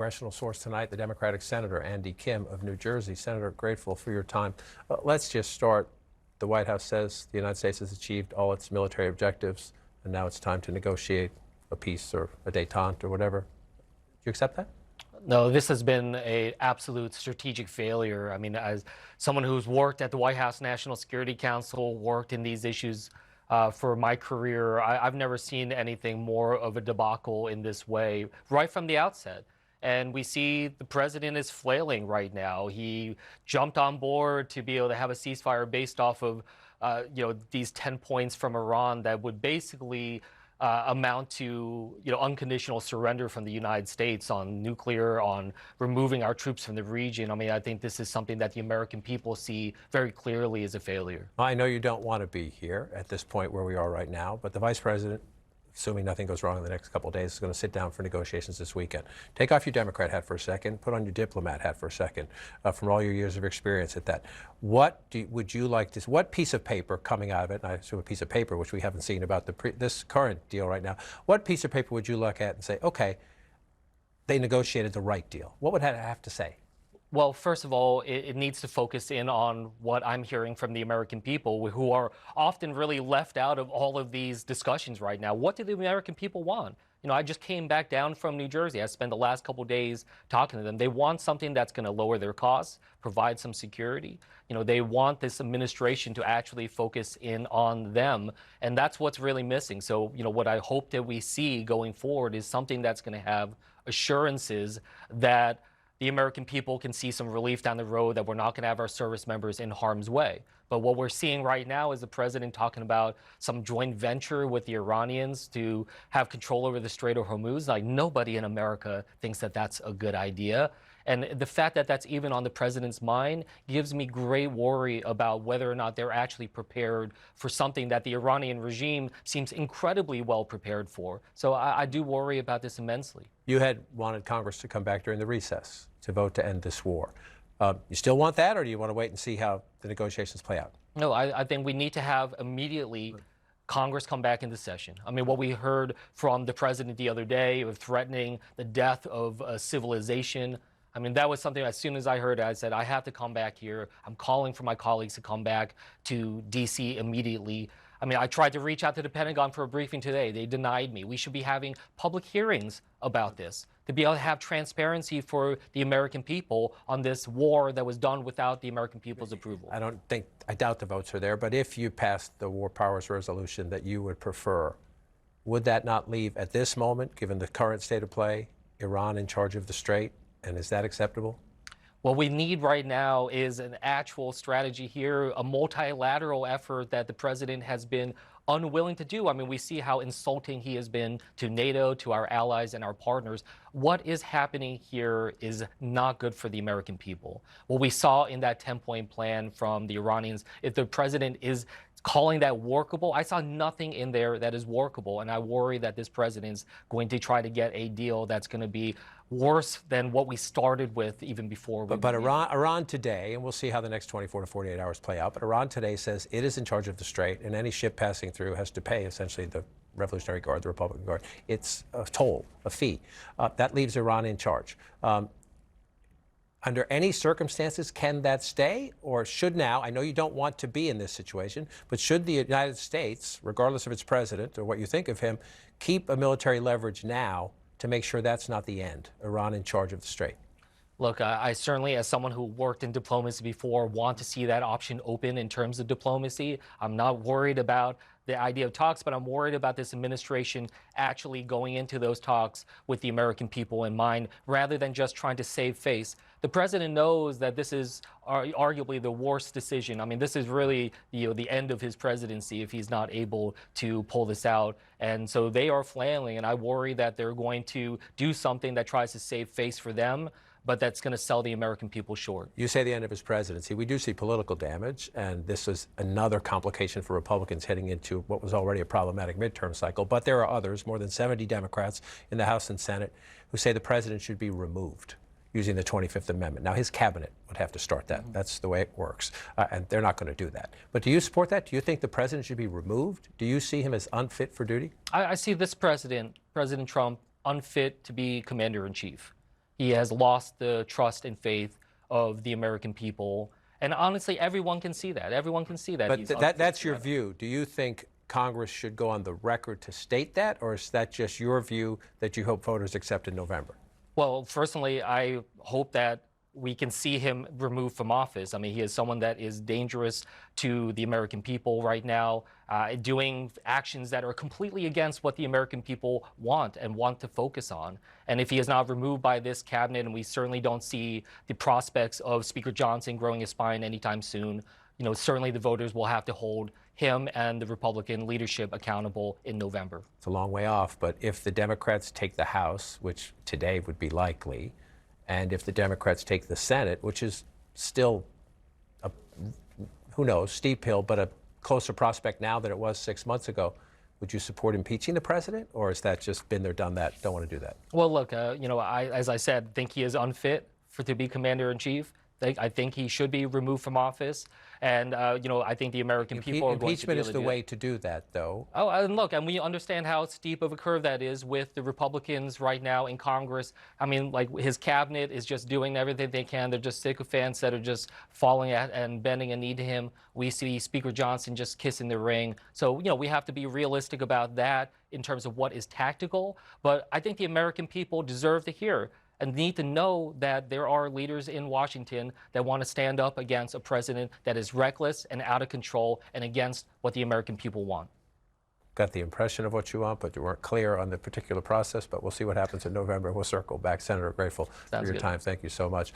Congressional source tonight, the Democratic Senator Andy Kim of New Jersey. Senator, grateful for your time. Let's just start. The White House says the United States has achieved all its military objectives, and now it's time to negotiate a peace or a détente or whatever. Do you accept that? No, this has been an absolute strategic failure. I mean, as someone who's worked at the White House National Security Council, worked in these issues for my career, I've never seen anything more of a debacle in this way right from the outset. And we see the president is flailing right now. He jumped on board to be able to have a ceasefire based off of, these 10 points from Iran that would basically amount to, unconditional surrender from the United States on nuclear, on removing our troops from the region. I mean, I think this is something that the American people see very clearly as a failure. I know you don't want to be here at this point where we are right now, but the vice president, assuming nothing goes wrong in the next couple of days, is going to sit down for negotiations this weekend. Take off your Democrat hat for a second, put on your diplomat hat for a second, from all your years of experience at that. What would you like to, what piece of paper coming out of it, and I assume a piece of paper which we haven't seen about this current deal right now, what piece of paper would you look at and say, okay, they negotiated the right deal? What would that have to say? Well, first of all, it needs to focus in on what I'm hearing from the American people, who are often really left out of all of these discussions right now. What do the American people want? I just came back down from New Jersey. I spent the last couple of days talking to them. They want something that's going to lower their costs, provide some security. They want this administration to actually focus in on them, and that's what's really missing. So, what I hope that we see going forward is something that's going to have assurances that the American people can see some relief down the road, that we're not going to have our service members in harm's way. But what we're seeing right now is the president talking about some joint venture with the Iranians to have control over the Strait of Hormuz. Like, nobody in America thinks that that's a good idea. And the fact that that's even on the president's mind gives me great worry about whether or not they're actually prepared for something that the Iranian regime seems incredibly well prepared for. So I do worry about this immensely. You had wanted Congress to come back during the recess to vote to end this war. You still want that, or do you want to wait and see how the negotiations play out? No, I think we need to have immediately Congress come back into session. I mean, what we heard from the president the other day of threatening the death of civilization, I mean, that was something, as soon as I heard it, I said, I have to come back here. I'm calling for my colleagues to come back to D.C. immediately. I mean, I tried to reach out to the Pentagon for a briefing today. They denied me. We should be having public hearings about this, to be able to have transparency for the American people on this war that was done without the American people's approval. I doubt the votes are there, but if you passed the War Powers Resolution that you would prefer, would that not leave, at this moment, given the current state of play, Iran in charge of the Strait? And is that acceptable? What we need right now is an actual strategy here, a multilateral effort that the president has been unwilling to do. I mean, we see how insulting he has been to NATO, to our allies and our partners. What is happening here is not good for the American people. What we saw in that 10-point plan from the Iranians, if the president is calling that workable, I saw nothing in there that is workable, and I worry that this president's going to try to get a deal that's going to be worse than what we started with even before. But Iran today, and we'll see how the next 24 to 48 hours play out, but Iran today says it is in charge of the Strait, and any ship passing through has to pay essentially the Revolutionary Guard, the Republican Guard. It's a toll, a fee. That leaves Iran in charge. Under any circumstances, can that stay, or should now, I know you don't want to be in this situation, but should the United States, regardless of its president or what you think of him, keep a military leverage now to make sure that's not the end, Iran in charge of the Strait? Look, I certainly, as someone who worked in diplomacy before, want to see that option open in terms of diplomacy. I'm not worried about the idea of talks, but I'm worried about this administration actually going into those talks with the American people in mind, rather than just trying to save face. The president knows that this is arguably the worst decision. I mean, this is really the end of his presidency if he's not able to pull this out. And so they are flailing, and I worry that they're going to do something that tries to save face for them, but that's going to sell the American people short. You say the end of his presidency. We do see political damage, and this is another complication for Republicans heading into what was already a problematic midterm cycle. But there are others, more than 70 Democrats in the House and Senate, who say the president should be removed using the 25th Amendment. Now, his cabinet would have to start that. That's the way it works, and they're not going to do that. But do you support that? Do you think the president should be removed? Do you see him as unfit for duty? I see this president, President Trump, unfit to be commander-in-chief. He has lost the trust and faith of the American people. And honestly, everyone can see that. Everyone can see that. But he's that's your view. Do you think Congress should go on the record to state that, or is that just your view that you hope voters accept in November? Well, personally, I hope that we can see him removed from office. I mean, he is someone that is dangerous to the American people right now, doing actions that are completely against what the American people want and want to focus on. And if he is not removed by this cabinet, and we certainly don't see the prospects of Speaker Johnson growing his spine anytime soon, certainly the voters will have to hold him and the Republican leadership accountable in November. It's a long way off, but if the Democrats take the House, which today would be likely, and if the Democrats take the Senate, which is still, who knows, steep hill, but a closer prospect now than it was 6 months ago, would you support impeaching the president, or is that just been there, done that, don't want to do that? Well, look, as I said, think he is unfit to be commander-in-chief. I think he should be removed from office, and I think the American people are going to be Impeachment able is to the way to do that, though. Oh, and look, and we understand how steep of a curve that is with the Republicans right now in Congress. I mean, like, his cabinet is just doing everything they can. They're just sycophants that are just falling at and bending a knee to him. We see Speaker Johnson just kissing the ring. So, we have to be realistic about that in terms of what is tactical. But I think the American people deserve to hear and need to know that there are leaders in Washington that want to stand up against a president that is reckless and out of control and against what the American people want. Got the impression of what you want, but you weren't clear on the particular process, but we'll see what happens in November. We'll circle back. Senator, grateful for your time. Thank you so much.